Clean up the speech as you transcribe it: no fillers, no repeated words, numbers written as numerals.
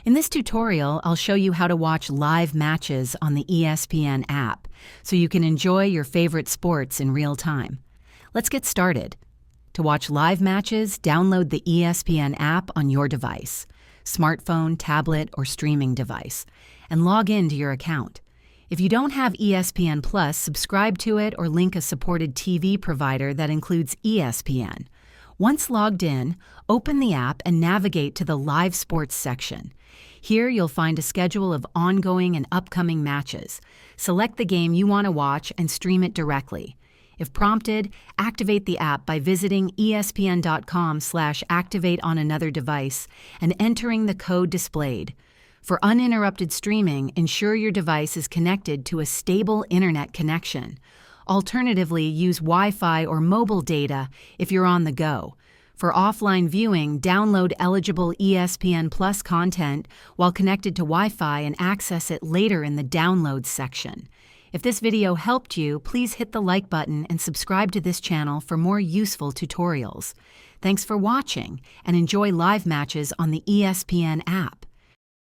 In this tutorial, I'll show you how to watch live matches on the ESPN app so you can enjoy your favorite sports in real time. Let's get started. To watch live matches, download the ESPN app on your device, smartphone, tablet, or streaming device, and log in to your account. If you don't have ESPN Plus, subscribe to it or link a supported TV provider that includes ESPN. Once logged in, open the app and navigate to the Live Sports section. Here you'll find a schedule of ongoing and upcoming matches. Select the game you want to watch and stream it directly. If prompted, activate the app by visiting espn.com/activate on another device and entering the code displayed. For uninterrupted streaming, ensure your device is connected to a stable internet connection. Alternatively, use Wi-Fi or mobile data if you're on the go. For offline viewing, download eligible ESPN Plus content while connected to Wi-Fi and access it later in the Downloads section. If this video helped you, please hit the like button and subscribe to this channel for more useful tutorials. Thanks for watching, and enjoy live matches on the ESPN app.